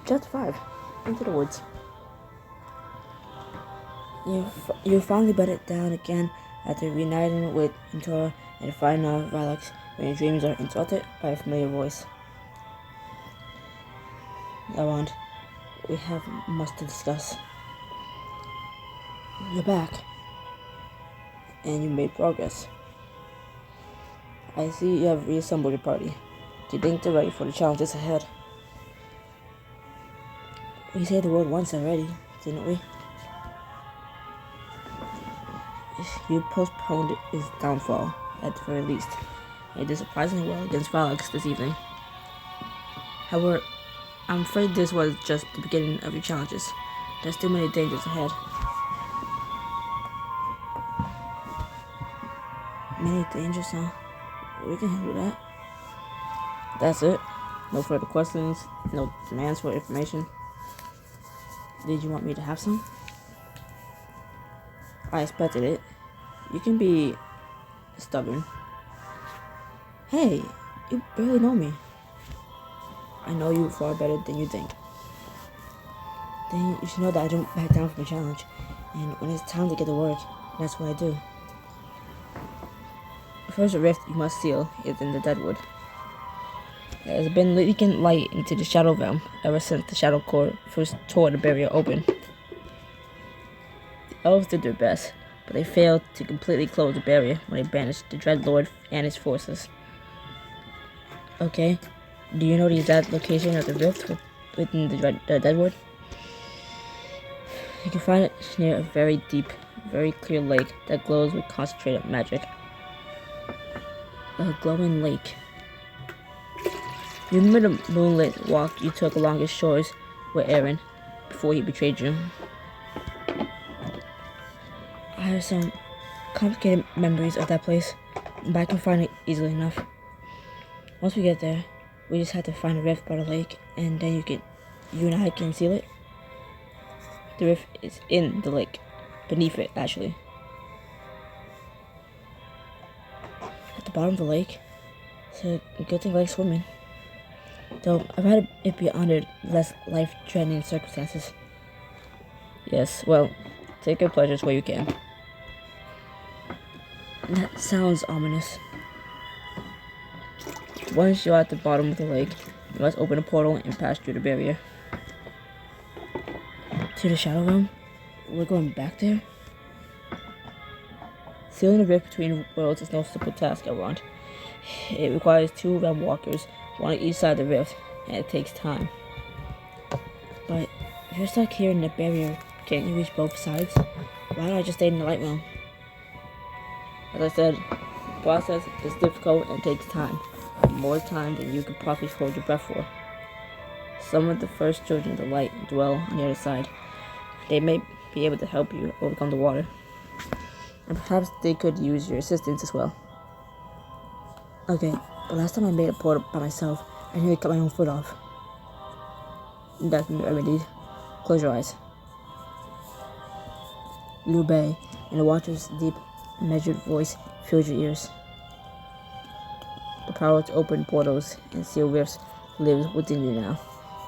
Ch5, into the woods. You finally bedded down again after reuniting with Mentor and finding out relics when your dreams are interrupted by a familiar voice. Elrond, we have much to discuss. You're back, and you made progress. I see you have reassembled your party. Do you think they're ready for the challenges ahead? We saved the world once already, didn't we? You postponed his downfall, at the very least. You did surprisingly well against Valix this evening. However, I'm afraid this was just the beginning of your challenges. There's still many dangers ahead. Many dangers, huh? We can handle that. That's it? No further questions? No demands for information? Did you want me to have some? I expected it. You can be stubborn. Hey, you barely know me. I know you far better than you think. Then you should know that I don't back down from a challenge. And when it's time to get to work, that's what I do. The first rift you must seal is in the Deadwood. There has been leaking light into the Shadow Realm ever since the Shadow Court first tore the barrier open. The elves did their best, but they failed to completely close the barrier when they banished the Dreadlord and his forces. Okay, do you know the exact location of the rift within the Deadwood? You can find it near a very deep, very clear lake that glows with concentrated magic. A glowing lake. You remember the moonlit walk you took along its shores with Aaron before he betrayed you? I have some complicated memories of that place, but I can find it easily enough. Once we get there, we just have to find a rift by the lake, and then you and I can seal it. The rift is in the lake, beneath it, actually. At the bottom of the lake, it's a good thing I like swimming. Though I've had it be under less life-threatening circumstances. Yes, well, take your pleasures where you can. That sounds ominous. Once you're at the bottom of the lake, you must open a portal and pass through the barrier. To the Shadow Realm? We're going back there? Sealing the rift between worlds is no simple task, Elrond. It requires 2 realm walkers, one on each side of the rift, and it takes time. But if you're stuck here in the barrier, can't you reach both sides? Why don't I just stay in the light realm? As I said, the process is difficult and takes time. More time than you could possibly hold your breath for. Some of the first children of the light dwell on the other side. They may be able to help you overcome the water. And perhaps they could use your assistance as well. Okay, the last time I made a portal by myself, I nearly cut my own foot off. That's what I remedied. Close your eyes. You obey, and the Watcher's deep, measured voice fills your ears. The power to open portals and seal rifts lives within you now.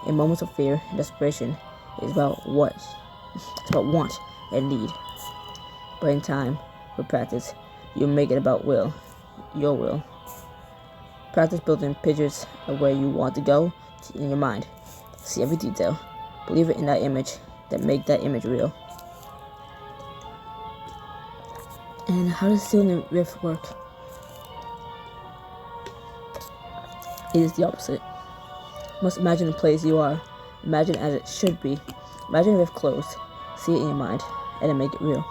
In moments of fear and desperation, it's about want and need. But in time, with practice, you'll make it about will, your will. Practice building pictures of where you want to go in your mind. See every detail. Believe it in that image, then make that image real. And how does sealing the rift work? It is the opposite. You must imagine the place you are. Imagine as it should be. Imagine the rift closed. See it in your mind, and then make it real.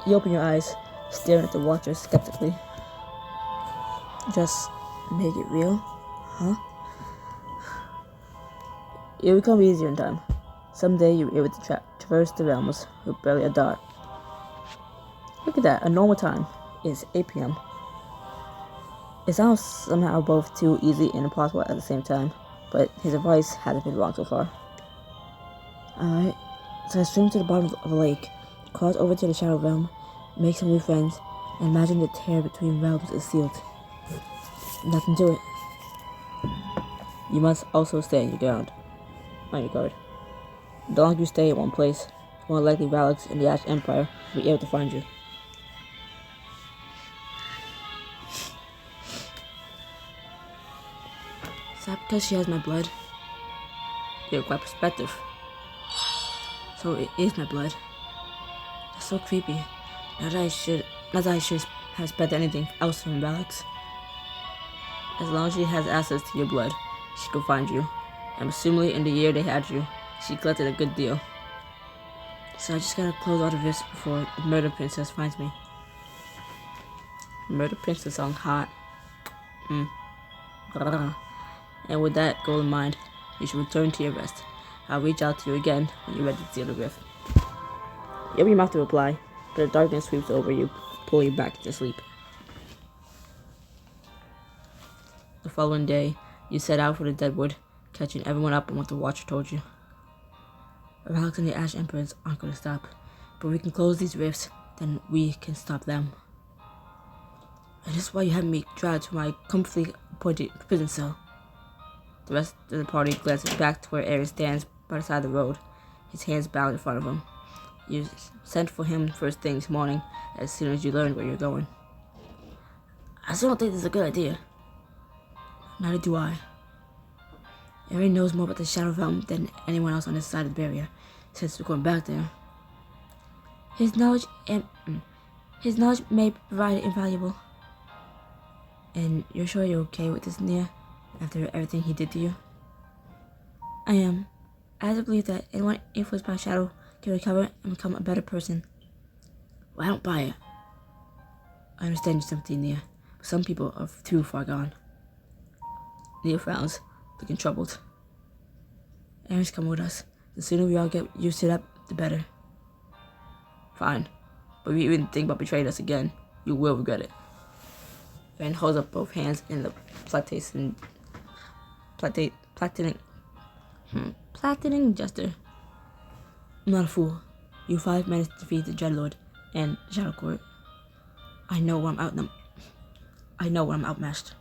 You open your eyes, staring at the Watcher skeptically. Just make it real? Huh? It'll become easier in time. Someday you'll be able to traverse the realms with barely a dart. Look at that, a normal time is 8 p.m. It sounds somehow both too easy and impossible at the same time, but his advice hasn't been wrong so far. Alright, so I swim to the bottom of the lake, cross over to the Shadow Realm, make some new friends, and imagine the tear between realms is sealed. Nothing to it. You must also stay on your guard. The longer you stay in one place, the more likely Valaks and the Ash Empire will be able to find you. Is that because she has my blood? You're quite perspective. So it is my blood. That's so creepy. Not that I should have spent anything else from Valaks. As long as she has access to your blood, she could find you. And assumably in the year they had you, she collected a good deal. So I just gotta close all the rifts before the murder princess finds me. Murder princess sounds hot. And with that goal in mind, you should return to your rest. I'll reach out to you again when you're ready to seal the rift. You open your mouth to reply, but the darkness sweeps over you, pulling you back to sleep. The following day, you set out for the Deadwood, catching everyone up on what the Watcher told you. Valaks and the Ash Emperors aren't going to stop, but we can close these rifts, then we can stop them. And this is why you had me dragged to my comfortably appointed prison cell. The rest of the party glances back to where Aaron stands by the side of the road, his hands bound in front of him. You sent for him first thing this morning, as soon as you learned where you're going. I still don't think this is a good idea. Neither do I. Aaron knows more about the Shadow Realm than anyone else on this side of the barrier, since we're going back there. His knowledge may provide invaluable. And you're sure you're okay with this, Nia, after everything he did to you? I am. I have to believe that anyone influenced by Shadow can recover and become a better person. Well, I don't buy it. I understand your sympathy, Nia, but some people are too far gone. Nia frowns, looking troubled. Aaron's coming with us. The sooner we all get used to that, the better. Fine. But if you even think about betraying us again, you will regret it. Aaron holds up both hands in the platining gesture. I'm not a fool. You 5 managed to defeat the Dreadlord and Shadow Court. I know when I'm outmatched.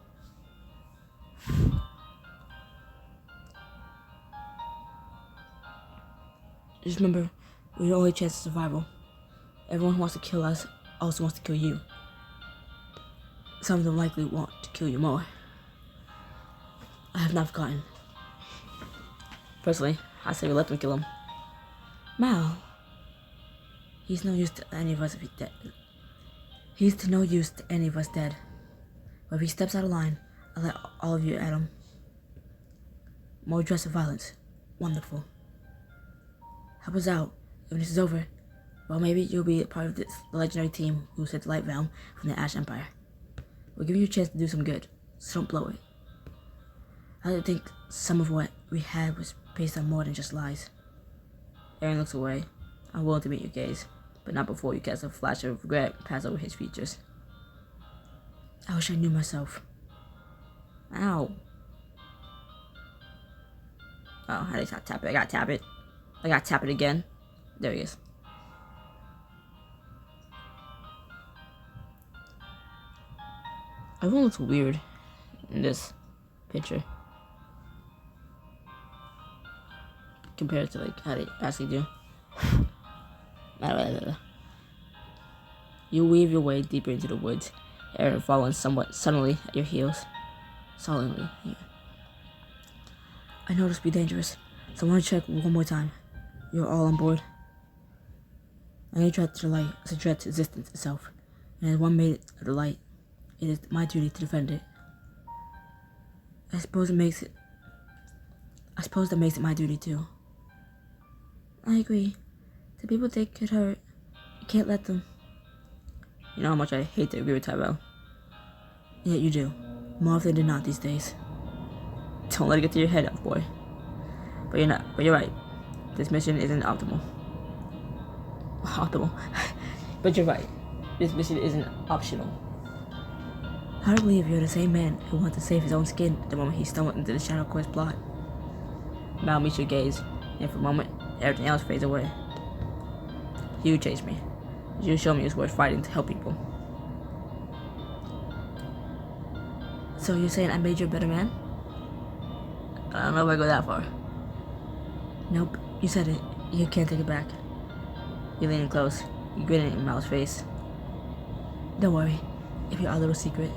Just remember, we're the only chance of survival. Everyone who wants to kill us also wants to kill you. Some of them likely want to kill you more. I have not forgotten. Personally, I say we let them kill him. Mal. He's no use to any of us if he's dead. He's to no use to any of us dead. But if he steps out of line, I'll let all of you at him. More aggressive violence. Wonderful. Help us out. When this is over, well, maybe you'll be a part of the legendary team who set the Light Realm from the Ash Empire. We're giving you a chance to do some good, so don't blow it. I like to think some of what we had was based on more than just lies. Aaron looks away. I'm willing to meet your gaze, but not before you cast a flash of regret pass over his features. I wish I knew myself. Ow. Oh, how did I tap it? I gotta tap it. I gotta tap it again. There he is. Everyone looks weird in this picture compared to like how they actually do. You weave your way deeper into the woods, Aaron following somewhat suddenly at your heels. Solemnly. Yeah. I know this will be dangerous, so I want to check one more time. You're all on board? Any threat to the light is a threat to existence itself, and as one made of the light, it is my duty to defend it. I suppose that makes it my duty too. I agree. The people they could hurt, you can't let them. You know how much I hate to agree with Tyrell. And yet you do. More often than not these days. Don't let it get to your head, elf boy. But you're right. This mission isn't optimal. But you're right. This mission isn't optional. Hard to believe you're the same man who wanted to save his own skin the moment he stumbled into the Shadow Court's plot. Mal meets your gaze, and for a moment, everything else fades away. You chased me. You showed me it's worth fighting to help people. So you're saying I made you a better man? I don't know if I go that far. Nope, you said it. You can't take it back. You're leaning close. You grin at Mal's face. Don't worry. If your little secret.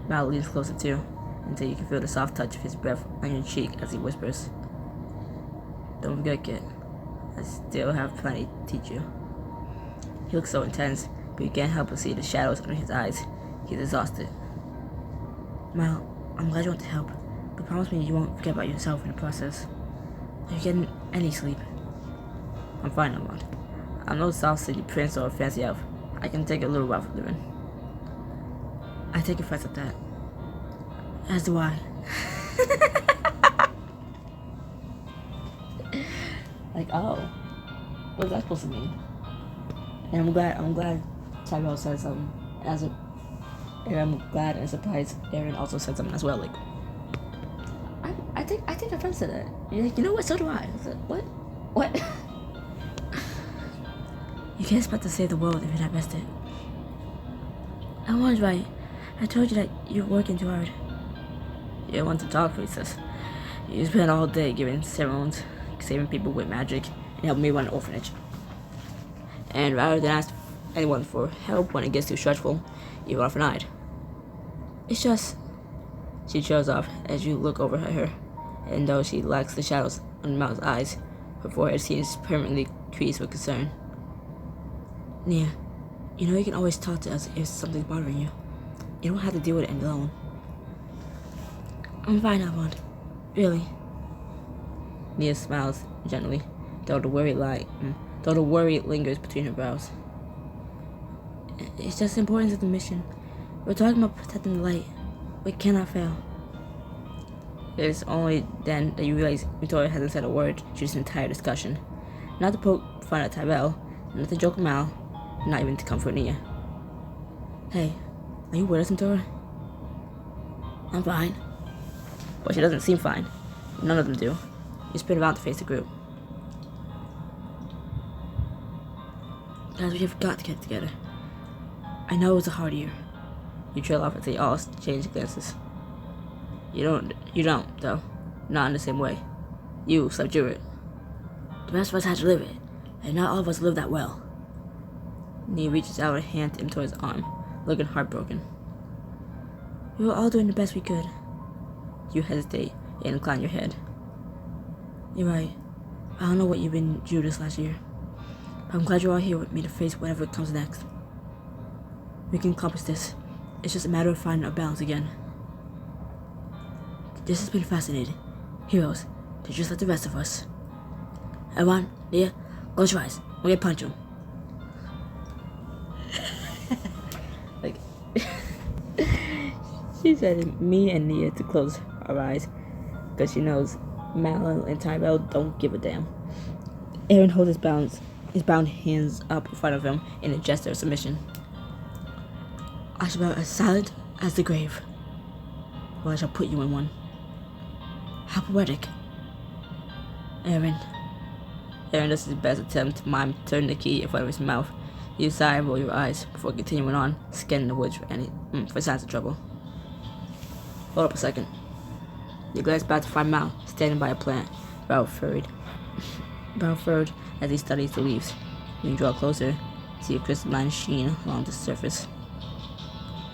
Mal leans closer too, until you can feel the soft touch of his breath on your cheek as he whispers. Don't forget, kid. I still have plenty to teach you. He looks so intense, but you can't help but see the shadows under his eyes. He's exhausted. Mal, I'm glad you want to help, but promise me you won't forget about yourself in the process. Are you getting any sleep? I'm fine, Armand. I'm no South City prince or a fancy elf. I can take a little while for living. I take offense at that. As do I. Like, oh, what's that supposed to mean? And I'm glad Tyrell said something. And I'm glad and surprised Aaron also said something as well. Like, I take offense to that. You're like, you know what? So do I. I was like, what? You can't expect to save the world if you're not vested. I was right. I told you that you're working too hard. You don't want to talk, princess. You spend all day giving ceremonies, saving people with magic, and helping me run an orphanage. And rather than ask anyone for help when it gets too stressful, you run for an. It's just... She trails off as you look over at her, and though she lacks the shadows on Mal's eyes, her forehead seems permanently creased with concern. Nia, you know you can always talk to us if something's bothering you. You don't have to deal with it alone. I'm fine, Armand. Really. Nia smiles gently, though the worry lingers between her brows. It's just the importance of the mission. We're talking about protecting the light. We cannot fail. It's only then that you realize Victoria hasn't said a word through this entire discussion. Not to poke fun at Tyrell, not to joke Mal, not even to comfort Nia. Hey, are you with us, Victoria? I'm fine. But she doesn't seem fine. None of them do. You spin around to face the group. Guys, we have got to get together. I know it was a hard year. You trail off as they all change glances. You don't, though. Not in the same way. You slept through it. The rest of us had to live it, and not all of us lived that well. Nia reaches out a hand to him to his arm, looking heartbroken. We were all doing the best we could. You hesitate and incline your head. You're right. I don't know what you've been through this last year, but I'm glad you're all here with me to face whatever comes next. We can accomplish this. It's just a matter of finding our balance again. This has been fascinating. Heroes, they're just like the rest of us. Everyone, Nia, close your eyes. We're gonna punch him. Like, she said me and Nia to close our eyes, because she knows Mal and Tyrell don't give a damn. Aaron holds his bound hands up in front of him in a gesture of submission. I shall be as silent as the grave, or I shall put you in one. How poetic. Aaron does his best attempt to mime turning the key in front of his mouth. You sigh and roll your eyes before continuing on, scanning the woods for signs of trouble. Hold up a second. You glance back to find Mal standing by a plant, brow furrowed as he studies the leaves. When you draw closer, see a crystalline sheen along the surface.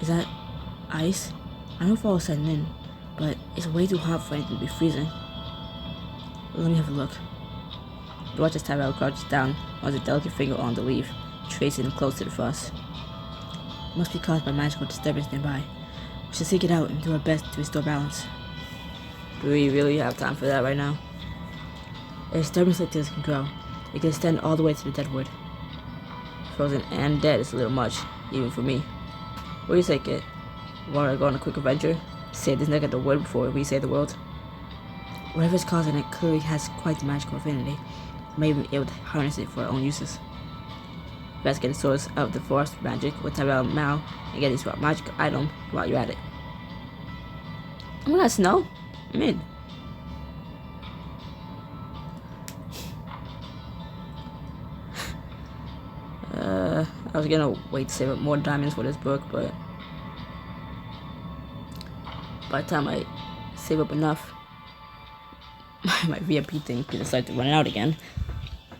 Is that ice? I know fall is setting in, but it's way too hot for anything to be freezing. Let me have a look. You watch as Tyrell crouches down, runs a delicate finger on the leaf, tracing it close to the frost. It must be caused by magical disturbance nearby. We should seek it out and do our best to restore balance. Do we really have time for that right now? A disturbance like this can grow. It can extend all the way to the deadwood. Frozen and dead is a little much, even for me. What do you say, kid? Want to go on a quick adventure? Save this neck of the wood before we save the world? Whatever's causing it clearly has quite the magical affinity. May even be able to harness it for our own uses. Best get a source of the forest magic with Tyrell and Mal and get this magic item while you're at it. Oh my god, snow? I'm in. I was gonna wait to save up more diamonds for this book, but by the time I save up enough, my VIP thing could decide to run out again.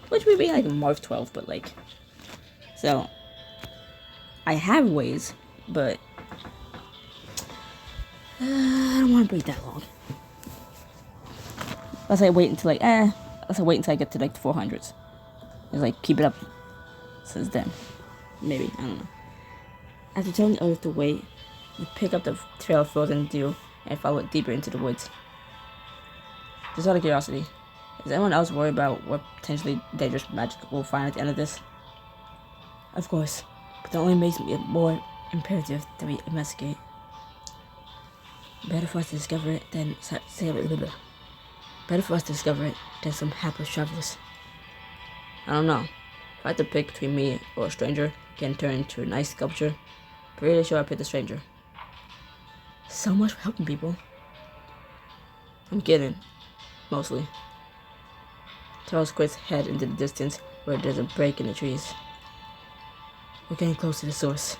Which would be like March 12th, but like... So, I have ways, but... I don't want to wait that long. Let's say wait until like, let's say wait until I get to like the 400s. Just like keep it up since then. Maybe, I don't know. After telling others to wait, you pick up the trail of frozen dew and follow it deeper into the woods. Just out of curiosity, is anyone else worried about what potentially dangerous magic we'll find at the end of this? Of course, but that only makes it more imperative that we investigate. Better for us to discover it than some hapless travelers. I don't know. If I had to pick between me or a stranger getting turned into a nice sculpture, pretty sure I'd pick the stranger. So much for helping people. I'm kidding. Mostly. Charles quits head into the distance where there's a break in the trees. We're getting close to the source.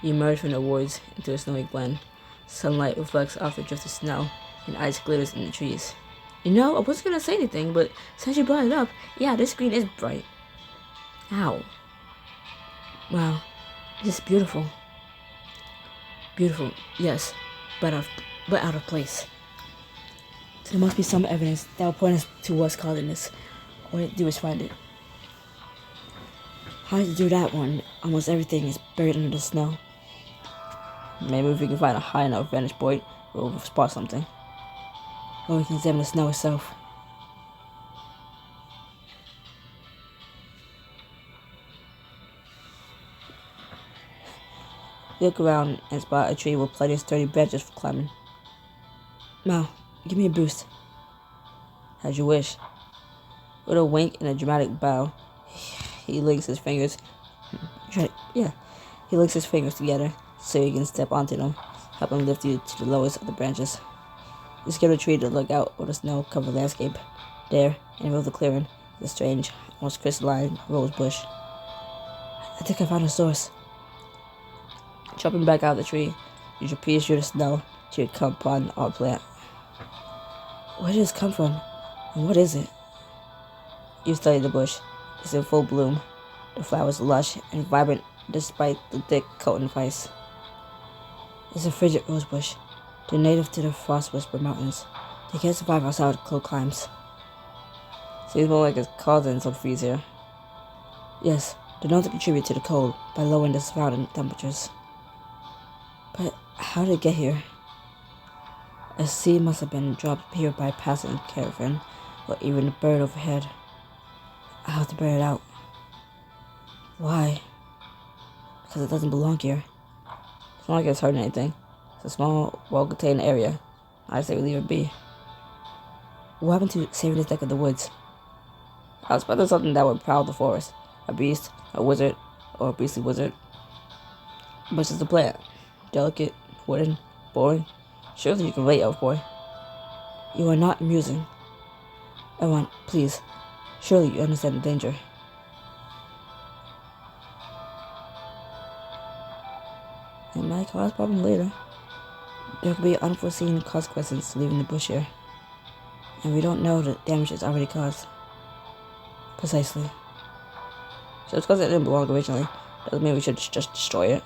You emerge from the woods into a snowy glen. Sunlight reflects off the drifted snow, and ice glitters in the trees. You know, I wasn't gonna say anything, but since you brought it up, yeah, this screen is bright. Ow. Wow, this is beautiful. Beautiful, yes, but out of place. So there must be some evidence that will point us to what's causing this. All we have to do is find it. How to do that when almost everything is buried under the snow? Maybe if we can find a high enough vantage point, we'll spot something. Or we can examine the snow itself. You look around and spot a tree with plenty of sturdy branches for climbing. Mal, give me a boost. As you wish. With a wink and a dramatic bow, he links his fingers. He links his fingers together so you can step onto them, help him lift you to the lowest of the branches. You skip the tree to look out over the snow-covered landscape. There, in the middle of the clearing, is a strange, almost crystalline rose bush. I think I found a source. Jumping back out of the tree, you trapeze through the snow till you come upon our plant. Where did this come from? And what is it? You study the bush. It's in full bloom. The flowers lush and vibrant despite the thick coating of ice. It's a frigid rosebush. They're native to the Frost Whisper Mountains. They can't survive outside cold climes. Seems more like it's causing some freeze here. Yes, they're known to contribute to the cold by lowering the surrounding temperatures. But how did it get here? A seed must have been dropped here by a passing caravan, or even a bird overhead. I have to bear it out. Why? Because it doesn't belong here. It's not like it's hurting anything. It's a small, well-contained area. I say we leave it be. What happened to saving this deck of the woods? I was expecting something that would prowl the forest. A beast, a wizard, or a beastly wizard. But it's just a plant. Delicate, wooden, boring. Surely you can relate, elf boy. You are not amusing. Everyone, please. Surely you understand the danger. It might cause problems later. There could be unforeseen consequences to leaving the bush here. And we don't know the damage it's already caused. Precisely. So it's because it didn't belong originally. Doesn't mean we should just destroy it.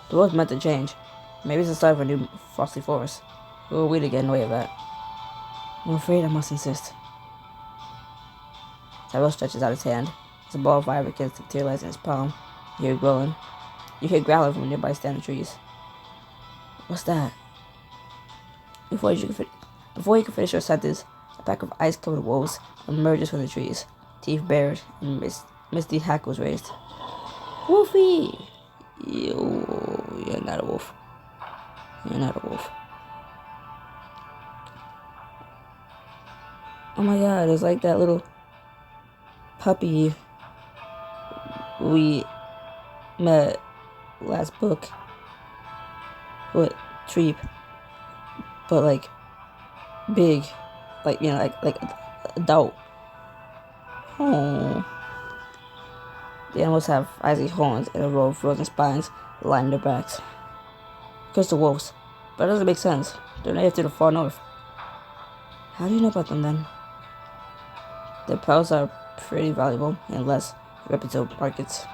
The world's meant to change. Maybe it's the start of a new frosty forest. Who are we to get in the way of that? I'm afraid I must insist. Tyrell stretches out his hand. As a ball of fire begins to materialize in his palm. You hear growling. You hear growling from nearby standing trees. What's that? Before you can finish your sentence, a pack of ice-covered wolves emerges from the trees, teeth bared and misty hackles raised. Wolfie! You're not a wolf. You're not a wolf. Oh my god, it's like that little puppy we met last book with Treep, but like big, like, you know, like adult. Oh. The animals have icy horns and a row of frozen spines lining their backs. Of course, the wolves, but it doesn't make sense. They're native to the far north. How do you know about them then? Their pearls are pretty valuable in less reputable markets.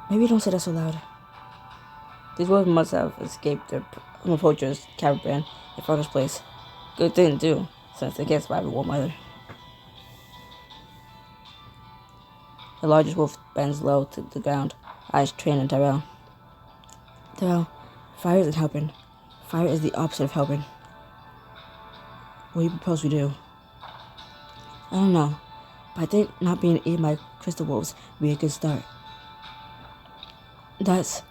Maybe don't say that so loud. These wolves must have escaped their poacher's caravan in Father's place. Good thing to do, since they can't survive in warm weather. The largest wolf bends low to the ground, eyes trained on Tyrell. Tyrell, fire isn't helping. Fire is the opposite of helping. What do you propose we do? I don't know, but I think not being eaten by crystal wolves would be a good start. That's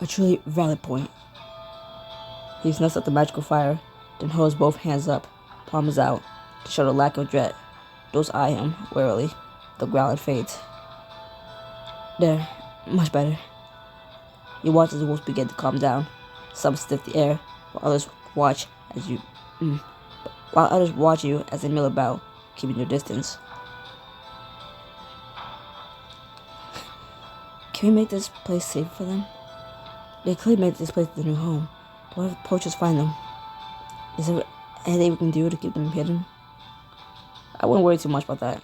a truly valid point. He snuffs up the magical fire, then holds both hands up, palms out, to show the lack of dread. Those eye him warily. The growling fades. There, much better. You watch as the wolves begin to calm down. Some sniff the air, while others watch you as they mill about, keeping your distance. Can we make this place safe for them? They clearly made this place their new home. But what if poachers find them? Is there anything we can do to keep them hidden? I wouldn't worry too much about that.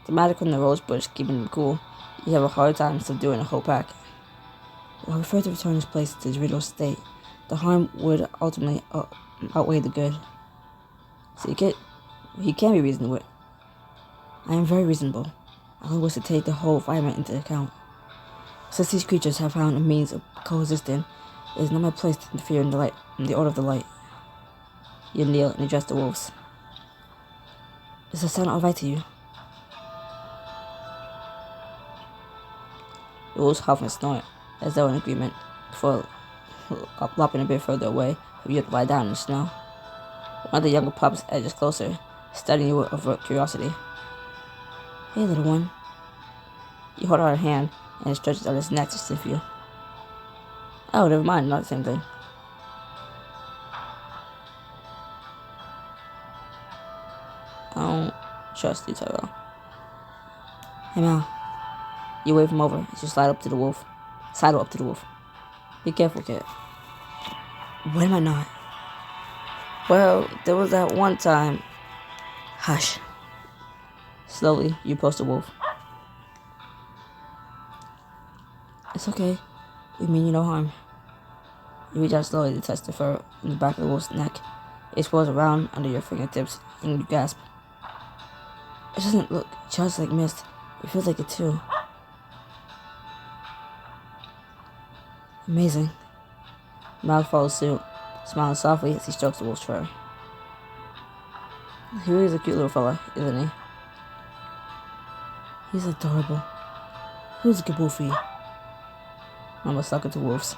The magic from the rose bush keeping them cool, you have a hard time subduing a whole pack. While we prefer to return this place to its original state, the harm would ultimately outweigh the good. So he can be reasonable. I am very reasonable. I only wish to take the whole environment into account. Since these creatures have found a means of coexisting, it is not my place to interfere in the order of the light. You kneel and address the wolves. Does that sound alright to you? The wolves huff and snort, as though in agreement, before lopping a bit further away for you to lie down in the snow. One of the younger pups edges closer, studying you with overt curiosity. Hey, little one. You hold out her hand, and it stretches out its neck to sniff you. Oh, never mind, not the same thing. I don't trust you, Tyrell. Hey, Mal. You wave him over as you sidle up to the wolf. Be careful, kid. When am I not? Well, there was that one time. Hush. Slowly, you approach the wolf. It's okay. We mean you no harm. You reach out slowly to touch the fur in the back of the wolf's neck. It swirls around under your fingertips, and you gasp. It doesn't look just like mist. It feels like it too. Amazing. Mal follows suit, smiling softly as he strokes the wolf's fur. He really is a cute little fella, isn't he? He's adorable. Who's a good wolfie? I'm a sucker to wolves.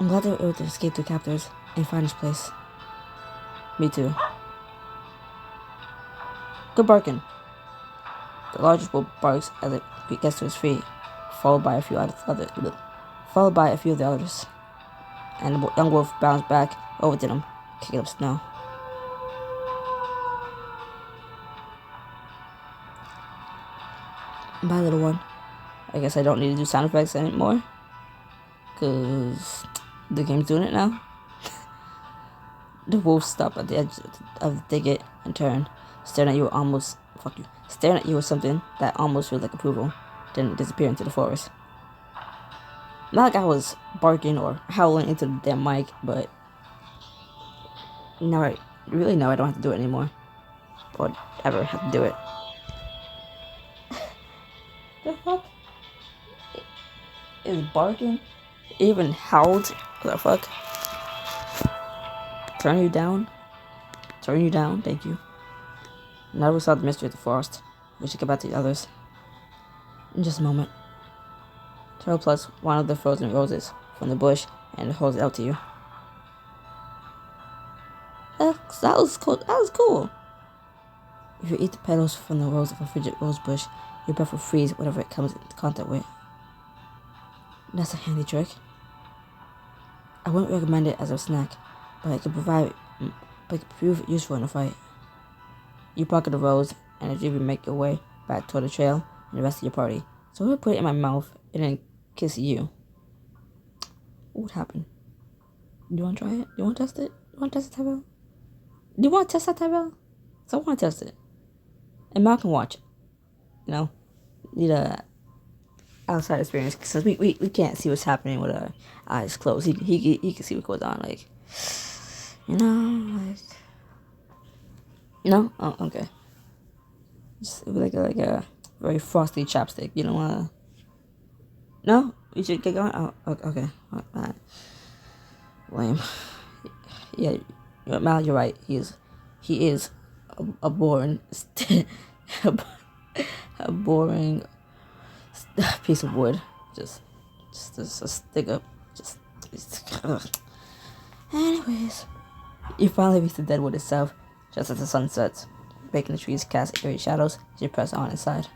I'm glad they were able to escape their captors and find this place. Me too. Good barking. The largest wolf barks as it gets to his feet, followed by a few of the others. And the young wolf bounds back over to them, kicking up snow. Bye, little one. I guess I don't need to do sound effects anymore, because the game's doing it now. The wolves stop at the edge of the thicket and turn, staring at you with something that almost feels like approval, then disappear into the forest. Not like I was barking or howling into the damn mic, but now I don't have to do it anymore, or ever have to do it. The fuck? Is barking? It even howled? What the fuck? Turn you down, thank you. Now we solve the mystery of the forest. We should get back to the others. In just a moment. Tyrell plucks one of the frozen roses from the bush and holds it out to you. That was cool. If you eat the petals from the rose of a frigid rose bush, your breath will freeze whatever it comes into contact with. That's a handy trick. I wouldn't recommend it as a snack, but it could prove useful in a fight. You pocket the rose, and as you make your way back toward the trail and the rest of your party, so I put it in my mouth and then kiss you. What would happen? Do you want to try it? Do you want to test it? Do you want to test it, Tyrell? Do you want to test that, Tyrell? So I want to test it. And Mal can watch it. You know? Need a outside experience. Because we can't see what's happening with our eyes closed. He can see what goes on. Like, you know, like... No? Oh, okay. Just like a very frosty chapstick. You don't want to... No? You should get going? Oh, okay. Alright. Lame. Yeah, Mal, you're right. He is a boring, a boring piece of wood. Just a stick up. Anyways, you finally reach the deadwood itself, just as the sun sets, making the trees cast eerie shadows as you press on inside.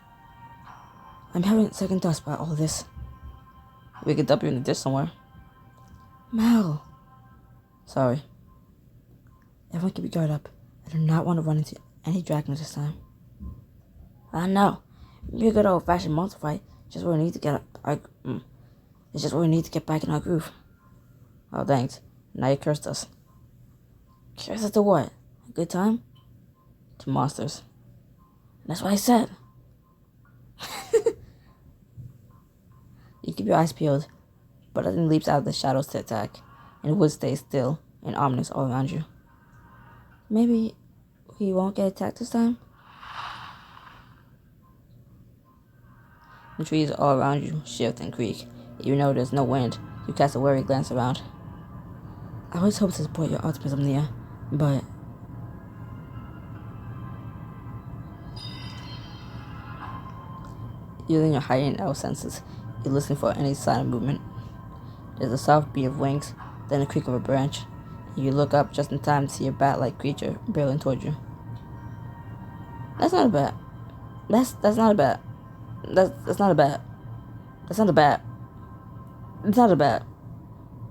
I'm having second thoughts about all this. We could dump you in the ditch somewhere. Mal. Sorry. Everyone keep your guard up. I do not want to run into any dragons this time. I know. Maybe a good old-fashioned monster fight. Just where we need to get It's just where we need to get back in our groove. Oh, thanks. Now you cursed us. Cursed us to what? A good time? To monsters. That's what I said. You keep your eyes peeled, but nothing leaps out of the shadows to attack, and the woods stays still and ominous all around you. Maybe we won't get attacked this time? The trees all around you shift and creak. Even though there's no wind, you cast a wary glance around. I always hope to support your optimism, Nia, but... Using your heightened elf senses, you listen for any sign of movement. There's a soft beat of wings, then a creak of a branch. You look up just in time to see a bat-like creature barreling toward you. That's not a bat. That's not a bat. That's not a bat. That's not a bat. It's not a bat.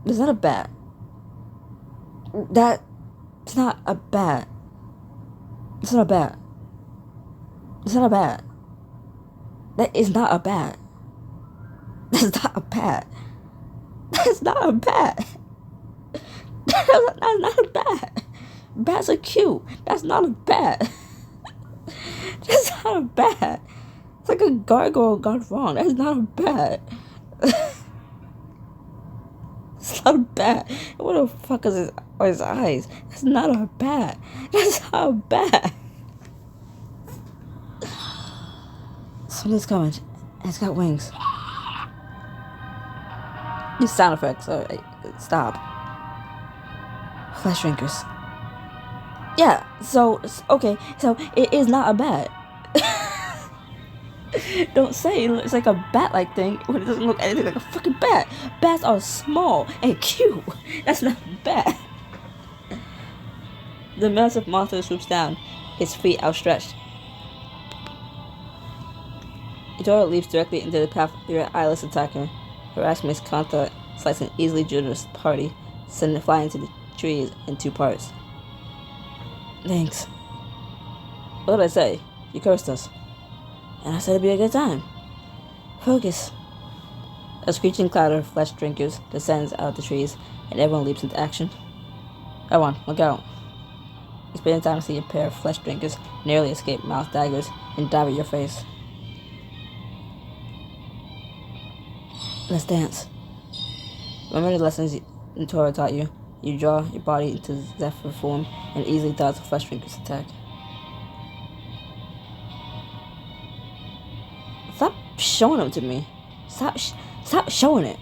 It's not a bat. That's not a bat. It's not a bat. It's not a bat. That is not a bat. That's not a bat. That's not a bat. That's not a bat. Bats are cute. That's not a bat. That's not a bat. It's like a gargoyle gone wrong. That's not a bat. It's not a bat. What the fuck is his eyes? That's not a bat. That's not a bat. Something's coming. And it's got wings. These sound effects. Stop. Flesh drinkers. Yeah, so, okay, so it is not a bat. Don't say it looks like a bat-like thing when it doesn't look anything like a fucking bat. Bats are small and cute. That's not a bat. The massive monster swoops down, his feet outstretched. Idora leaps directly into the path of your eyeless attacker. Erasmus Kanta slicing easily Judith's party, sending it flying into the trees in 2 parts. Thanks. What did I say? You cursed us. And I said it'd be a good time. Focus. A screeching cloud of flesh drinkers descends out of the trees, and everyone leaps into action. Everyone, look out. You spend time to see a pair of flesh drinkers nearly escape mouth daggers and dive at your face. Let's dance. Remember the lessons Tora taught you? You draw your body into Zephyr form and easily dodge the flesh drinkers' attack. Stop showing them to me. Stop showing it.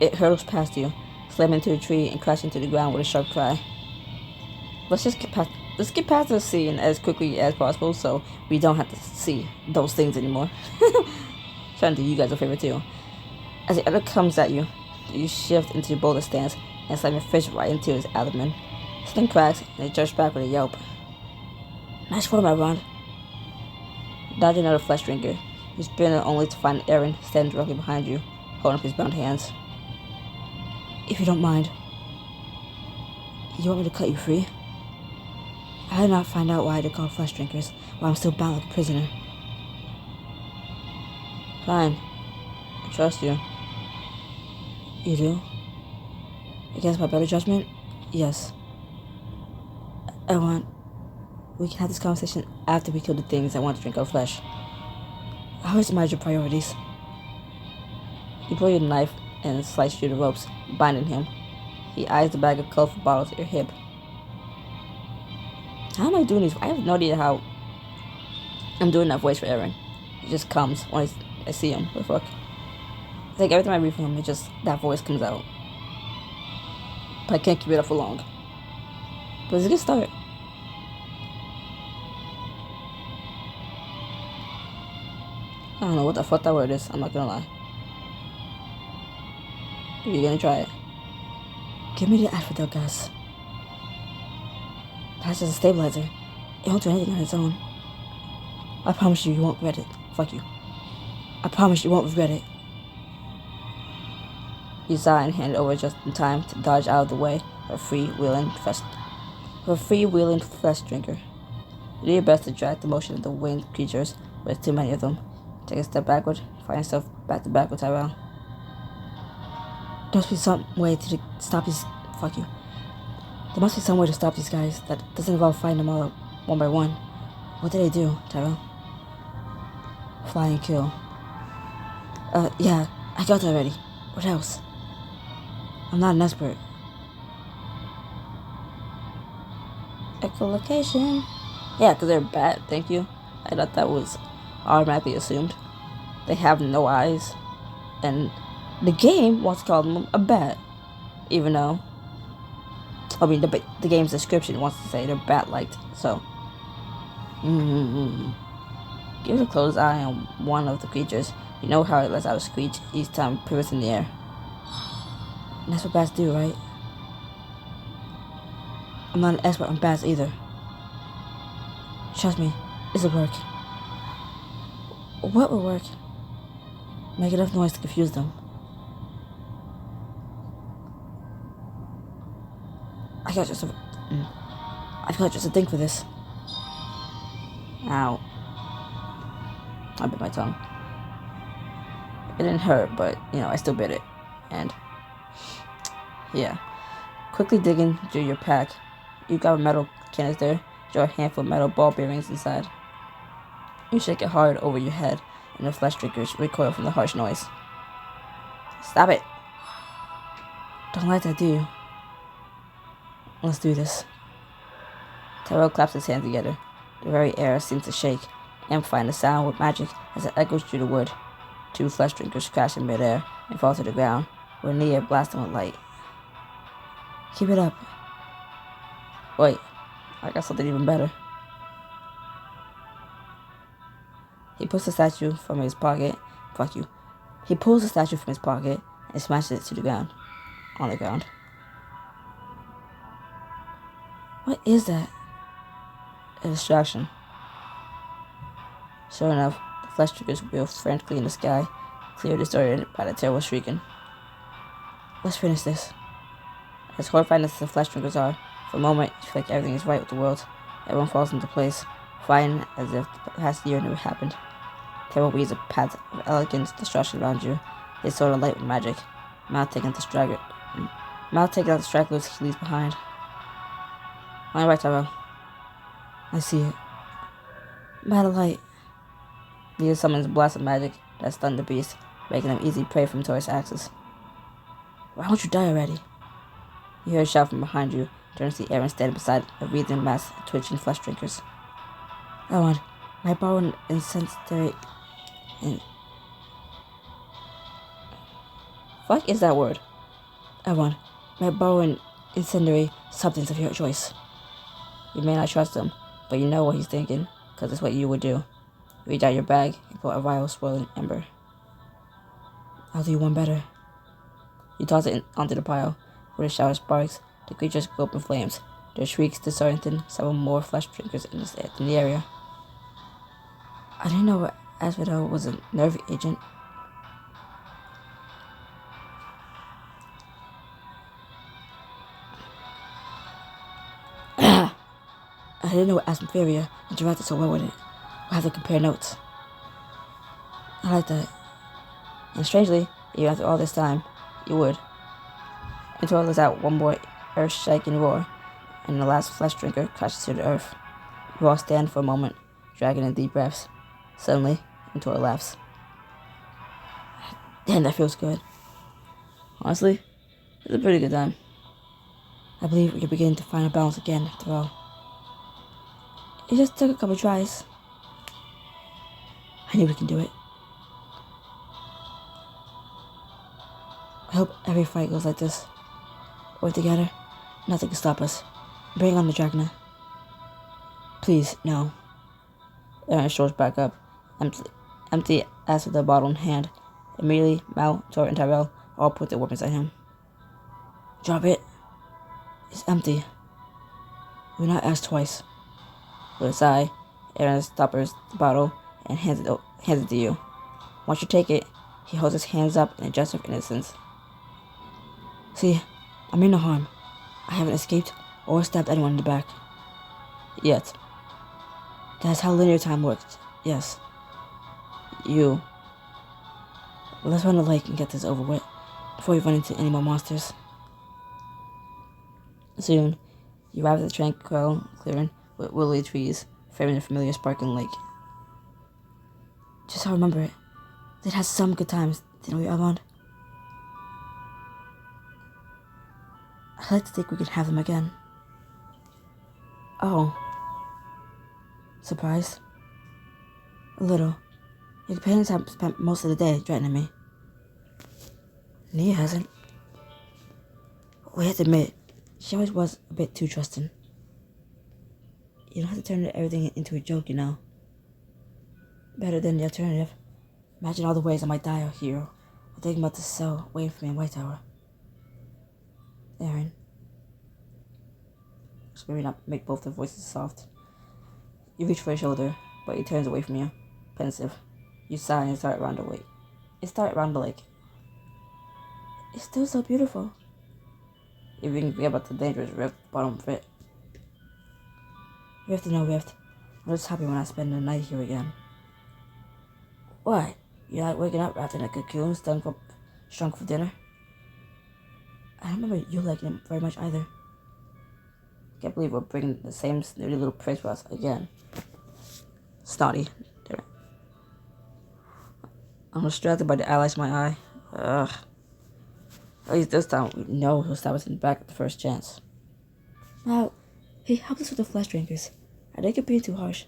It hurtles past you, slamming into a tree and crashing to the ground with a sharp cry. Let's get past this scene as quickly as possible so we don't have to see those things anymore. Trying to do you guys a favor too. As the other comes at you, you shift into your boulder stance and slam your fist right into his abdomen. Something cracks and it jerks back with a yelp. Nice for my round. Dodging another flesh drinker, you spin it only to find Aaron standing directly behind you, holding up his bound hands. If you don't mind, you want me to cut you free? I did not find out why they're called flesh drinkers while I'm still bound like a prisoner. Fine. I trust you. You do? Against my better judgment, yes. We can have this conversation after we kill the things that want to drink our flesh. How is your priorities? You pull your knife and slice through the ropes, binding him. He eyes the bag of colorful bottles at your hip. How am I doing this? I have no idea how I'm doing that voice for Aaron. It just comes when I see him. What the fuck? It's like every time I read from him, that voice comes out. But I can't keep it up for long. But it's a good start. I don't know what the fuck that word is, I'm not gonna lie. But you're gonna try it. Give me the asphodel gas. That's just a stabilizer. It won't do anything on its own. I promise you won't regret it. Fuck you. I promise you won't regret it. You sigh and hand it over just in time to dodge out of the way of a freewheeling flesh drinker. You do your best to drag the motion of the winged creatures, but there's too many of them. Take a step backward, find yourself back to back with Tyrell. There must be some way to stop these. Fuck you. There must be some way to stop these guys that doesn't involve fighting them all one by one. What did they do, Tyrell? Fly and kill. Yeah, I got that already. What else? I'm not an expert. Echolocation. Yeah, because they're bat, thank you. I thought that was automatically assumed. They have no eyes. And the game wants to call them a bat. Even though, I mean, the game's description wants to say they're bat-like. So, give a close eye on one of the creatures. You know how it lets out a screech each time it pivots in the air. And that's what bats do, right? I'm not an expert on bats either. Trust me, this'll work. What will work? Make enough noise to confuse them. I've got just a thing for this. Ow. I bit my tongue. It didn't hurt, but, I still bit it. And, yeah. Quickly digging through your pack, you got a metal canister, draw a handful of metal ball bearings inside. You shake it hard over your head, and the flesh drinkers recoil from the harsh noise. Stop it! Don't like that, do you? Let's do this. Tyrell claps his hands together. The very air seems to shake, amplifying the sound with magic as it echoes through the wood. Two flesh drinkers crash in midair and fall to the ground, where Nia blasts them with light. Keep it up. Wait, I got something even better. He pulls the statue from his pocket. Fuck you. He pulls the statue from his pocket and smashes it to the ground. On the ground. What is that? A distraction. Sure enough, the flesh drinkers wheel frantically in the sky, clear distorted by the terrible shrieking. Let's finish this. As horrified as the flesh drinkers are, for a moment you feel like everything is right with the world. Everyone falls into place, fighting as if the past year never happened. Terror weaves a path of elegant destruction around you, his sword alight with magic, mouth taking out the stragglers he leaves behind. On your right, Tyrell. I see it. Battle light. Nia summons a blast of magic that stunned the beast, making them easy prey from Taurus' axes. Why won't you die already? You hear a shout from behind you, turn to see Aaron standing beside a wreathen mass of twitching flesh drinkers. Aaron, my borrow an incendiary... Fuck is that word? Aaron, may I borrow an incendiary substance of your choice? You may not trust him, but you know what he's thinking, because it's what you would do. You reach out your bag and pull a vial of swirling ember. I'll do one better. You toss it onto the pile. With a shower of sparks, the creatures go up in flames. Their shrieks disoriented several more flesh drinkers in the area. I didn't know Asphodel was a nerve agent. I didn't know Asphoria interacted so well with it. We'll have to compare notes. I like that. And strangely, even after all this time, you would. until it lets out one more earth-shaking roar, and the last flesh drinker crashes to the earth. You all stand for a moment, dragging in deep breaths. Suddenly, until it laughs. Damn, that feels good. Honestly, it's a pretty good time. I believe we're beginning to find a balance again, after all. It just took a couple tries. I knew we can do it. I hope every fight goes like this. We're together. Nothing can stop us. Bring on the Dragna. Please, no. Aaron shores back up, empty as with the bottle in hand. Immediately, Mal, Tor, and Tyrell all put their weapons at him. Drop it. It's empty. We will not ask twice. With a sigh, Aaron stoppers the bottle and hands it to you. Once you take it, he holds his hands up in a gesture of innocence. See, I mean no harm. I haven't escaped or stabbed anyone in the back. Yet. That's how linear time works. Yes. You. Well, let's run the lake and get this over with before we run into any more monsters. Soon, you arrive at the tranquil clearing with willowy trees framing the familiar sparkling lake. Just how I remember it. It had some good times, didn't we, Armand? I'd like to think we could have them again. Oh. Surprised? A little. Your companions have spent most of the day threatening me. Nia hasn't. We have to admit, she always was a bit too trusting. You don't have to turn everything into a joke, you know. Better than the alternative. Imagine all the ways I might die, a hero, while thinking about the cell waiting for me in White Tower. Aaron. Just maybe not make both their voices soft. You reach for his shoulder, but he turns away from you, pensive. You sigh and start around the lake. It's still so beautiful. You even forget about the dangerous rift bottom of it. Rift or no rift, I'm just happy when I spend the night here again. What? You like waking up wrapped in a cocoon, strung for dinner? I don't remember you liking it very much either. Can't believe we're bringing the same snooty little pricks with us again. Snotty. I'm distracted by the eyelash in my eye. Ugh. At least this time we know he'll stab us in the back at the first chance. Now, he helped us with the flesh drinkers. I think you're being too harsh.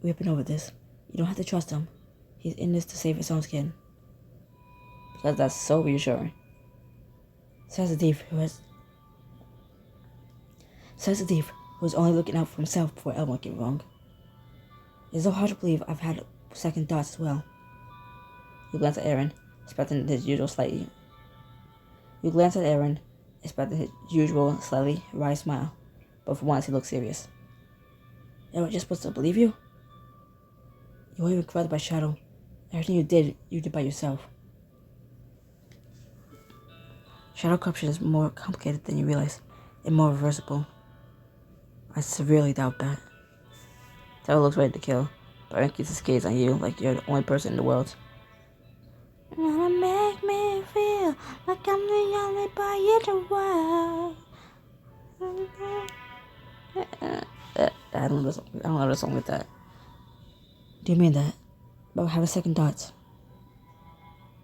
We've been over this. You don't have to trust him. He's in this to save his own skin. Because that's so reassuring. Says the thief who was only looking out for himself before Elmo came wrong. It's so hard to believe I've had second thoughts as well. You glance at Aaron, expecting his usual slightly wry smile, but for once he looks serious. Am I just supposed to believe you? You weren't even corrupted by Shadow. Everything you did by yourself. Shadow corruption is more complicated than you realize, and more reversible. I severely doubt that. Taro looks ready to kill, but Aaron keeps his gaze on you like you're the only person in the world. Gonna make me feel like I'm the only boy in the world. I don't know the song with that. Do you mean that? But I have a second thoughts.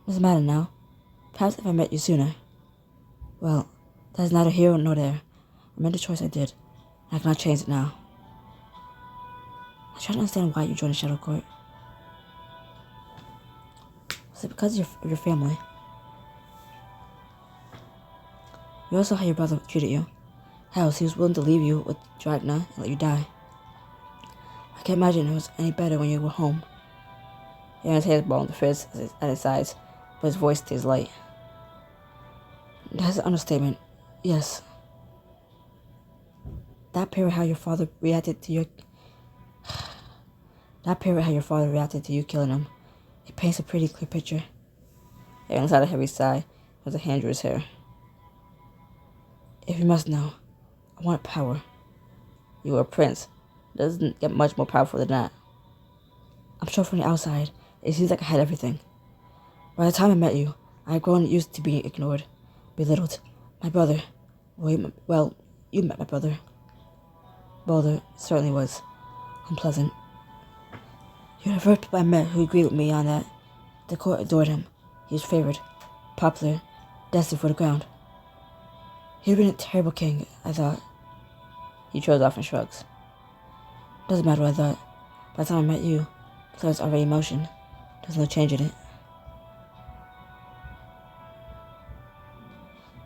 Doesn't matter now. Perhaps if I met you sooner. Well, that's neither here nor there. I made the choice I did. I cannot change it now. I try to understand why you joined the Shadow Court. Was it because of your family? You also how your brother treated you. Hell, he was willing to leave you with Dragna and let you die. I can't imagine it was any better when you were home. Aaron's hands ball in the fist at his sides, but his voice stays light. That's an understatement. Yes. That period how your father reacted to you killing him. It paints a pretty clear picture. Aaron had a heavy sigh as a hand drew his hair. If you must know, I want power. You were a prince. It doesn't get much more powerful than that. I'm sure from the outside, it seems like I had everything. By the time I met you, I had grown used to being ignored. belittled. My brother. Well, you met my brother. Boulder certainly was unpleasant. You're the first people I met who agreed with me on that. The court adored him. He was favored, popular, destined for the ground. He'd been a terrible king, I thought. He trails off and shrugs. Doesn't matter what I thought. By the time I met you, the play was already in motion. There's no change in it.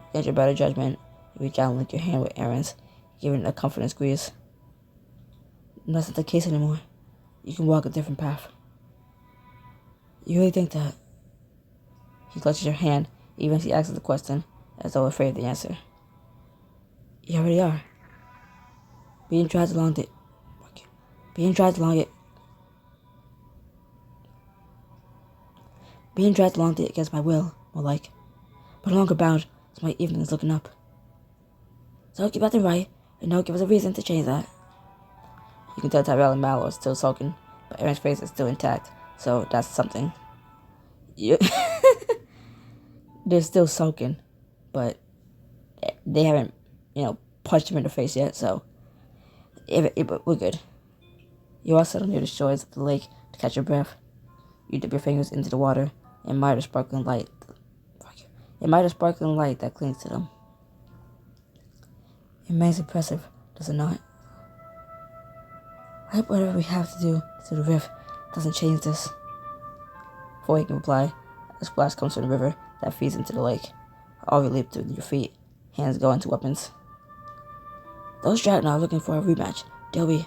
Against your better judgment, you reach out and link your hand with Aaron's, giving it a comforting squeeze. And that's not the case anymore. You can walk a different path. You really think that? He clutches your hand, even as he asks the question, as though afraid of the answer. You already are. Being dragged along it. Being dragged along it against my will, more like. But no longer bound, so my evening is looking up. So keep at the right, and don't give us a reason to change that. You can tell Tyrell and Mallow are still sulking, but Aaron's face is still intact, so that's something. They're still sulking, but they haven't, punched him in the face yet, so we're good. You all settle near the shores of the lake to catch your breath. You dip your fingers into the water and admire the sparkling light. That clings to them. It remains impressive, does it not? I hope whatever we have to do to the rift doesn't change this. Before he can reply, a splash comes from the river that feeds into the lake. All you leap to your feet, hands go into weapons. Those Dragon are looking for a rematch. They'll be.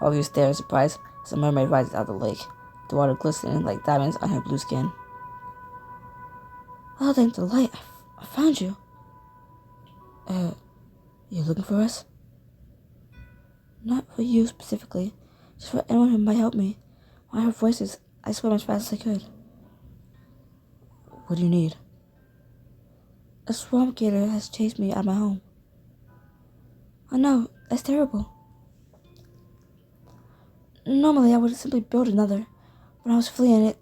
All of you stare in surprise as a mermaid rises out of the lake, the water glistening like diamonds on her blue skin. Oh, thank the light, I found you. You looking for us? Not for you specifically, just for anyone who might help me. When I heard voices, I swam as fast as I could. What do you need? A swamp gator has chased me out of my home. Oh no, that's terrible. Normally I would simply build another. When I was fleeing it...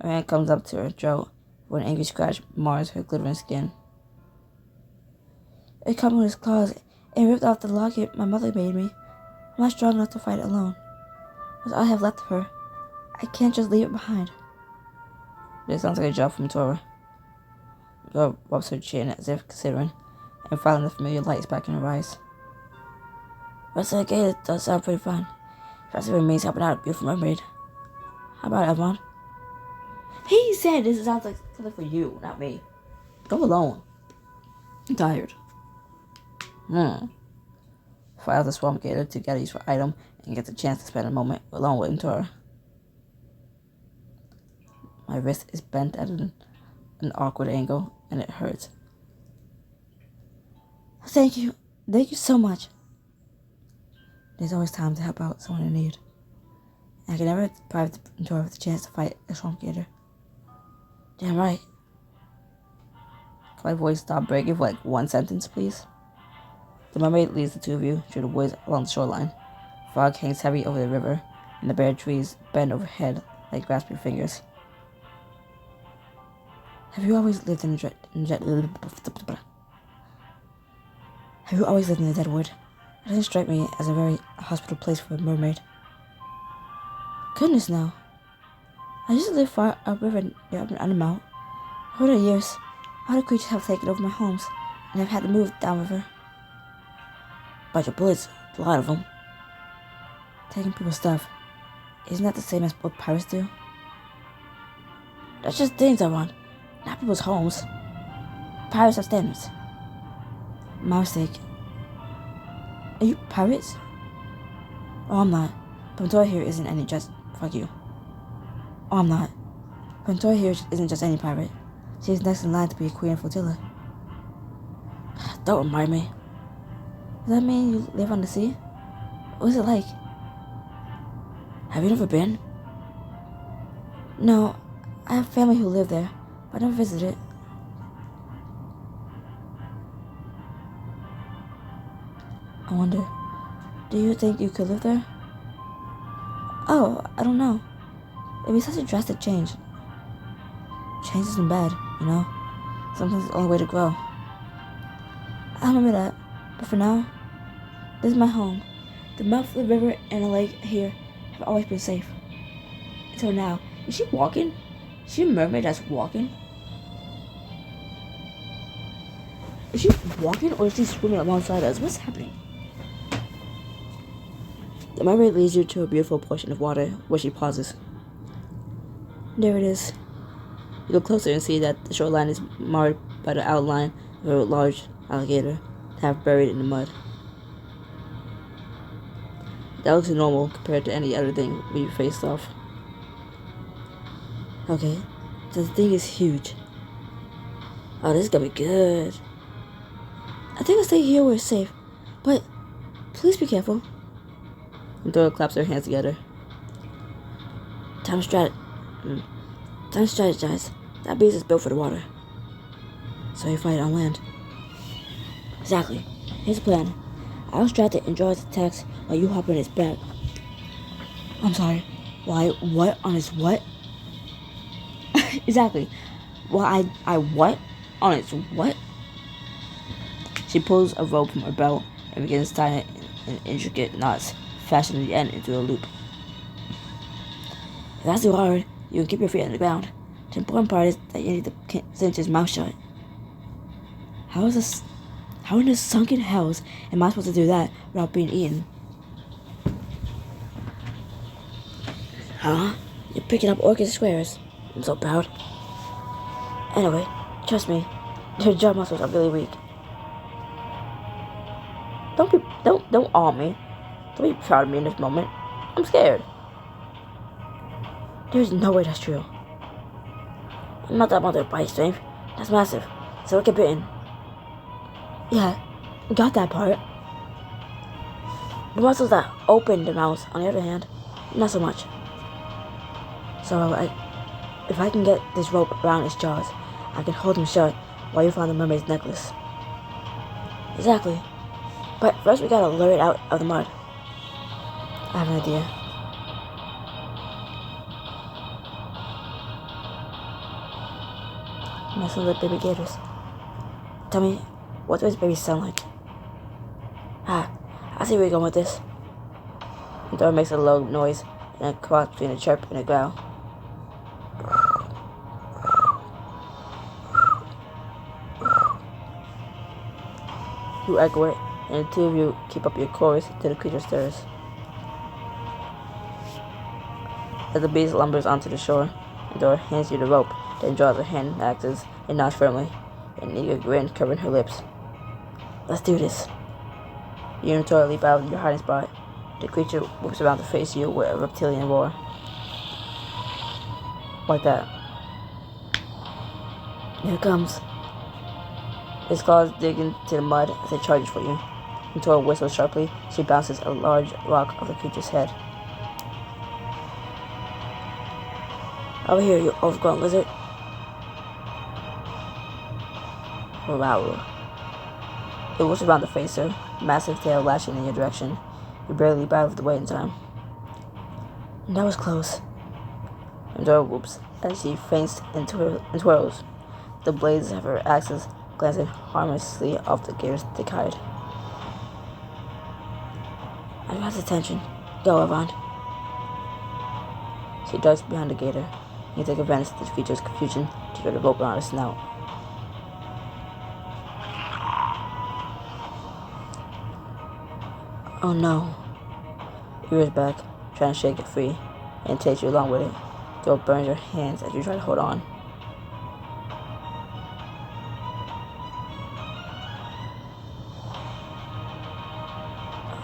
Her hand comes up to her throat, where an angry scratch mars her glittering skin. It caught me with its claws and ripped off the locket my mother made me. I'm not strong enough to fight it alone. That's all I have left of her. I can't just leave it behind. This sounds like a job from Tora. Girl rubs her chin as if considering, and finally the familiar light is back in her eyes. Rest of the gator does sound pretty fun. Especially when it means helping out a beautiful mermaid. How about it, Edmond? He said this sounds like something for you, not me. Go alone. I'm tired. Fly out the swamp gator to get a useful item and get the chance to spend a moment alone with Tora. My wrist is bent at an awkward angle, and it hurts. Thank you. Thank you so much. There's always time to help out someone in need. And I can never deprive Tora of the chance to fight a swamp gator. Damn right. Can my voice stop breaking for like one sentence, please? The mermaid leads the two of you through the woods along the shoreline. Fog hangs heavy over the river, and the bare trees bend overhead like grasping fingers. Have you always lived in the Deadwood? It doesn't strike me as a very hospitable place for a mermaid. Goodness, no. I used to live far upriver near Undermount. Over the years, other creatures have taken over my homes, and I've had to move downriver. Bunch of bullets, a lot of them. Taking people's stuff. Isn't that the same as what pirates do? That's just things I want, not people's homes. Pirates have standards. My mistake. Are you pirates? Oh, I'm not. Pantora here isn't any just... Fuck you. Oh, I'm not. Pantora here isn't just any pirate. She's next in line to be a queen of flotilla. Don't remind me. Does that mean you live on the sea? What's it like? Have you never been? No, I have family who live there, but I never visited. I wonder, do you think you could live there? Oh, I don't know. It'd be such a drastic change. change isn't bad, you know? Sometimes it's the only way to grow. I remember that, but for now, this is my home. The mouth of the river and the lake here have always been safe. Until now. Is she walking? Is she a mermaid that's walking? Is she walking or is she swimming alongside us? What's happening? The mermaid leads you to a beautiful portion of water where she pauses. There it is. You look closer and see that the shoreline is marred by the outline of a large alligator, half buried in the mud. That looks normal compared to any other thing we faced off. Okay, so the thing is huge. Oh, this is gonna be good. I think I'll stay here where it's safe, but please be careful. And Dora claps her hands together. Time to strategize. That beast is built for the water. So you fight on land. Exactly. Here's the plan. I'll strat it and draw its attacks while you hop on its back. I'm sorry. Why, what on its what? Exactly. Well, I what? On its what? She pulls a rope from her belt and begins tying it in intricate knots, fashioning the end into a loop. If that's too hard, you can keep your feet on the ground. The important part is that you need to cinch his mouth shut. How in the sunken hells am I supposed to do that without being eaten? Huh? You're picking up orchid squares. I'm so proud. Anyway, trust me, your jaw muscles are really weak. Don't awe me. Don't be proud of me in this moment. I'm scared. There's no way that's true. I'm not that mother bite strength. That's massive. So look get bitten. Yeah, got that part. The muscles that open the mouth, on the other hand, not so much. So if I can get this rope around his jaws, I can hold him shut while you find the mermaid's necklace. Exactly. But first we gotta lure it out of the mud. I have an idea. Messing with baby gators. Tell me, what does baby sound like? I see where you're going with this. The door makes a low noise and a cross between a chirp and a growl. You echo it, and the two of you keep up your chorus till the creature stirs. As the beast lumbers onto the shore, Dora hands you the rope, then draws her hand axes and nods firmly, an eager grin covering her lips. Let's do this. You and Tora leap out of your hiding spot. The creature whips around to face you with a reptilian roar. Like that. Here it comes. Its claws dig into the mud as it charges for you. And Tora whistles sharply. She bounces a large rock off the creature's head. Over here, you overgrown lizard. Wow. It whips around to face her, massive tail lashing in your direction. You barely leap out of the way in time. And that was close. And Dora whoops as she faints and twirls. The blades of her axes glancing harmlessly off the gator's thick hide. I've got attention. Go, Avant. She ducks behind the gator. You take advantage of the creature's confusion to throw the rope around her snout. Oh no. He rears back, trying to shake it free, and takes you along with it. The rope burns your hands as you try to hold on.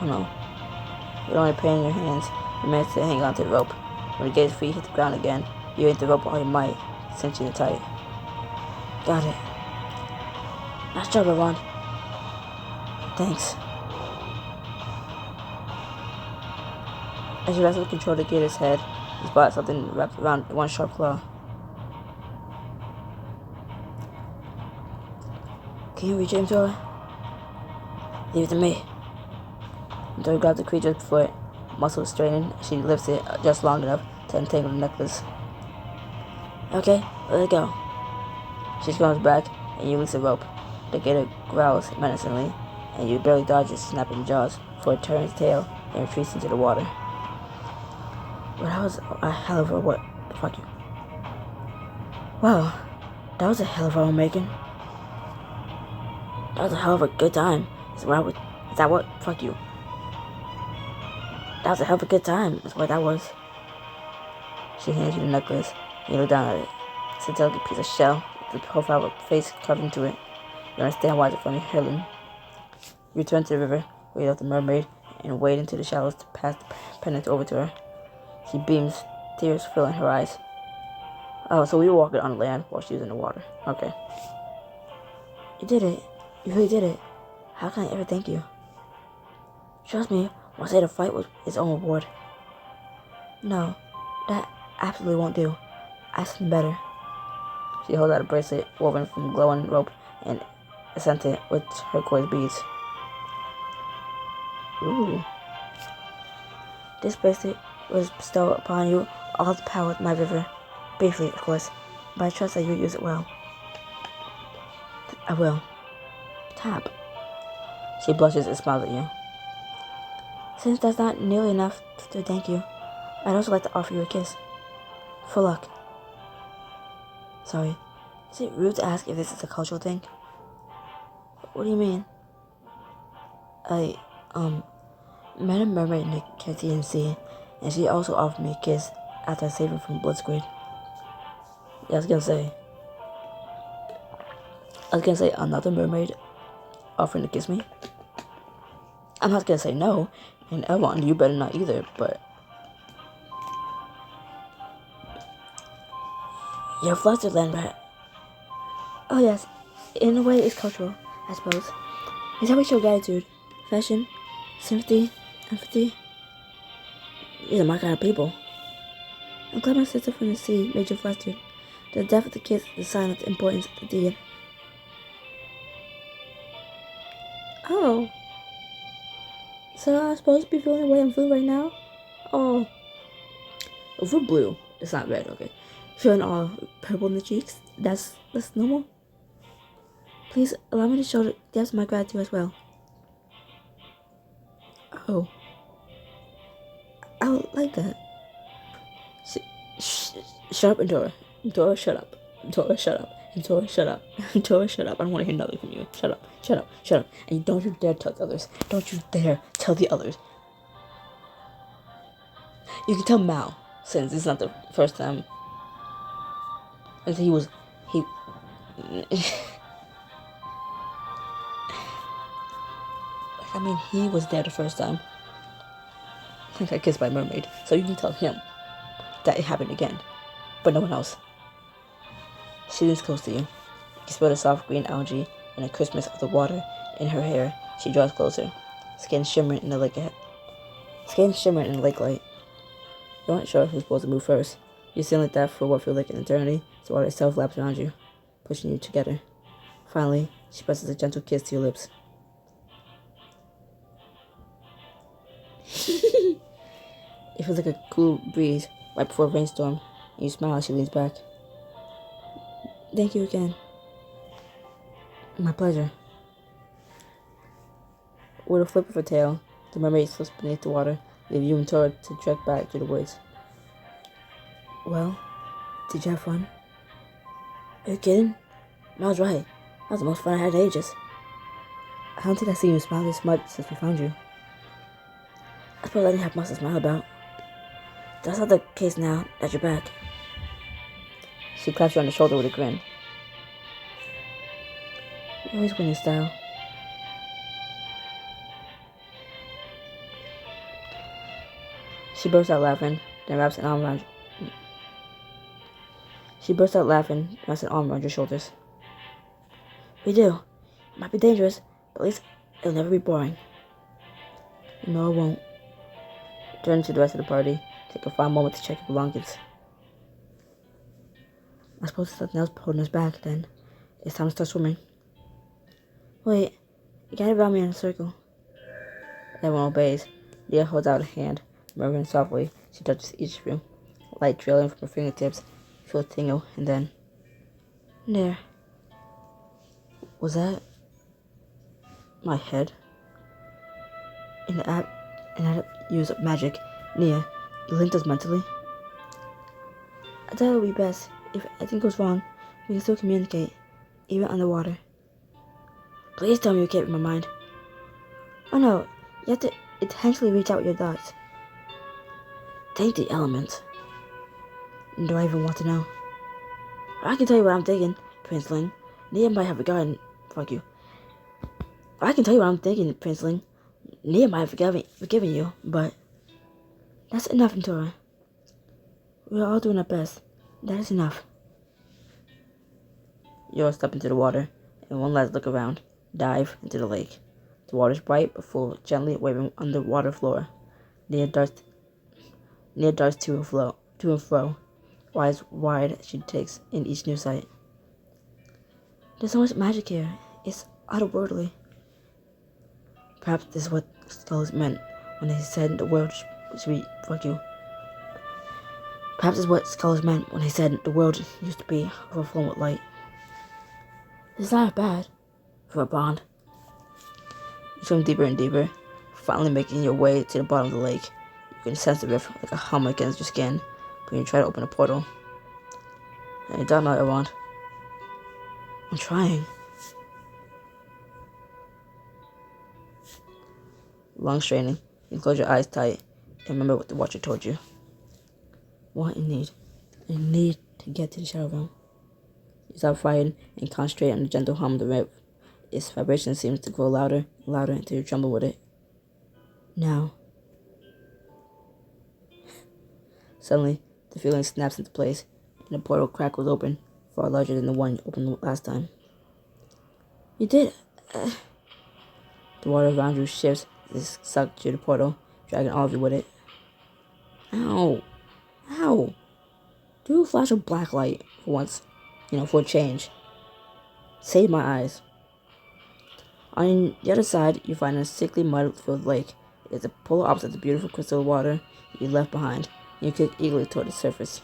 Oh no. With only pain in your hands, you manage to hang onto the rope. When the gator's feet hit the ground again, you hit the rope all your might, cinching it tight. Got it. Nice job, Avant. Thanks. As you wrestle to control the gator's head, you spot something wrapped around one sharp claw. Can you reach it, Dora? Leave it to me. Dora grabs the creature's foot, muscles straining, and she lifts it just long enough to untangle the necklace. Okay, let it go. She comes back, and you release a rope. The gator growls menacingly, and you barely dodge its snapping jaws before it turns tail and retreats into the water. Well, that was a hell of a what? Fuck you. Wow, that was a hell of a making. That was a hell of a good time. Is that what? Fuck you. That was a hell of a good time. That's what that was. She hands you the necklace, and you look down at it. It's a delicate piece of shell with the profile of a face carved into it. You understand why it's from your heirloom. You return to the river, where you left the mermaid, and wade into the shallows to pass the pendant over to her. She beams, tears filling her eyes. Oh, so we were walking on land while she was in the water. Okay. You did it. You really did it. How can I ever thank you? Trust me, when I say the fight was its own reward. No, that absolutely won't do. I something better. She holds out a bracelet woven from glowing rope and scented with turquoise beads. Ooh. This bracelet was bestowed upon you all the power of my river. Briefly, of course, but I trust that you'll use it well. I will. Tap. She blushes and smiles at you. Since that's not nearly enough to thank you, I'd also like to offer you a kiss. For luck. Sorry, is it rude to ask if this is a cultural thing? What do you mean? I, met a mermaid in the Caribbean Sea, and she also offered me a kiss after I saved her from blood squid. Yeah, I was gonna say another mermaid offering to kiss me. I'm not gonna say no, and Elrond, you better not either, but... You're flustered, land rat. Oh yes, in a way it's cultural, I suppose. It's how we show gratitude, affection, sympathy, empathy. These are my kind of people. I'm glad my sister from the sea made you flustered. The death of the kiss is a sign of the importance of the deed. Oh. So I'm supposed to be feeling the way I'm feeling right now? Oh. If we're blue, it's not red, okay. Feeling all purple in the cheeks, that's normal. Please allow me to show the depths of my gratitude as well. Oh. I would like that. Shut up, Endora. Endora, shut up. Endora, shut up. Endora, shut up. Endora, shut up. I don't want to hear nothing from you. Shut up. Shut up. Shut up. And don't you dare tell the others. Don't you dare tell the others. You can tell Mal, since it's not the first time. And he he was there the first time. I got kissed by a mermaid. So you can tell him that it happened again. But no one else. She leans close to you. You smell the soft green algae and the crispness of the water in her hair. She draws closer, skin shimmering in the lake light. You aren't sure who's supposed to move first. You stand like that for what feels like an eternity. The water itself laps around you, pushing you together. Finally, she presses a gentle kiss to your lips. It feels like a cool breeze right before a rainstorm, and you smile as she leans back. Thank you again. My pleasure. With a flip of her tail, the mermaid slips beneath the water, leaving you and Tora to trek back through the woods. Well, did you have fun? Are you kidding? Mal's right. That was the most fun I had in ages. I don't think I've seen you smile this much since we found you. I suppose I didn't have much to smile about. That's not the case now that you're back. She claps you on the shoulder with a grin. You always win in style. She bursts out laughing, then wraps an arm around your shoulders. We do. It might be dangerous, but at least it'll never be boring. No, it won't. Turn to the rest of the party. Take a final moment to check your belongings. I suppose there's nothing else holding us back, then. It's time to start swimming. Wait, you gather around me in a circle. Everyone obeys. Leah holds out a hand, murmuring softly. She touches each of you. Light trailing from her fingertips. You feel a tingle, and then... There. Was that my head? In the app, and I use magic. Nia, you linked us mentally? I thought it would be best. If anything goes wrong, we can still communicate, even underwater. Please tell me you can't read my mind. Oh no, you have to intentionally reach out with your thoughts. Thank the elements. Do I even want to know? I can tell you what I'm thinking, Princeling. Nia might have forgotten. Fuck you. I can tell you what I'm thinking, Princeling. Nia might have forgiven you, but that's enough, Tora. We're all doing our best. That is enough. You all step into the water, and one last look around. Dive into the lake. The water is bright but full, gently waving on the water floor. Nia darts to and fro. Eyes wide as she takes in each new sight. There's so much magic here. It's otherworldly. Perhaps this is what skulls meant when they said the world should be. Fuck you. Perhaps this is what scholars meant when they said the world used to be overflowing with light. It's not bad for a pond. You swim deeper and deeper, finally making your way to the bottom of the lake. You can sense the rift like a hum against your skin when you try to open a portal. And you don't know what I want. I'm trying. Long straining. You close your eyes tight and remember what the watcher told you. Want and need. I need to get to the shadow realm. You stop fighting and concentrate on the gentle hum of the rift. Its vibration seems to grow louder and louder until you tremble with it. Now. Suddenly, the feeling snaps into place, and the portal crackles open, far larger than the one you opened last time. You did. The water around you shifts as it sucks through the portal, dragging all of you with it. Ow. Ow. Do a flash of black light for once. For a change. Save my eyes. On the other side, you find a sickly mud-filled lake. It's the polar opposite of the beautiful crystal water you left behind. You kick eagerly toward the surface.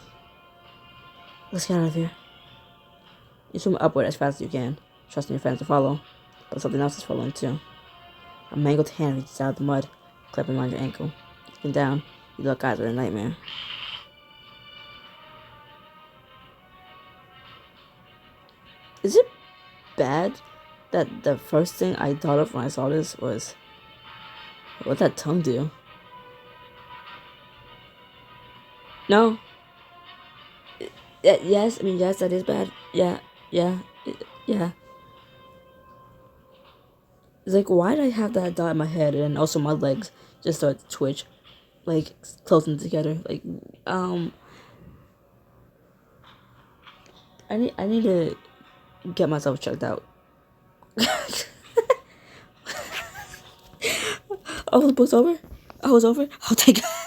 Let's get out of here. You swim upward as fast as you can, trusting your friends to follow, but something else is following too. A mangled hand reaches out of the mud, clapping around your ankle. Looking down, you look eyes with a nightmare. Is it bad that the first thing I thought of when I saw this was, what'd that tongue do? No. Yes, that is bad. Yeah. It's like, why did I have that dot in my head and also my legs just start to twitch, like, closing together? Like, I need to get myself checked out. Oh, the book's over? Oh, it's over? Oh, thank God.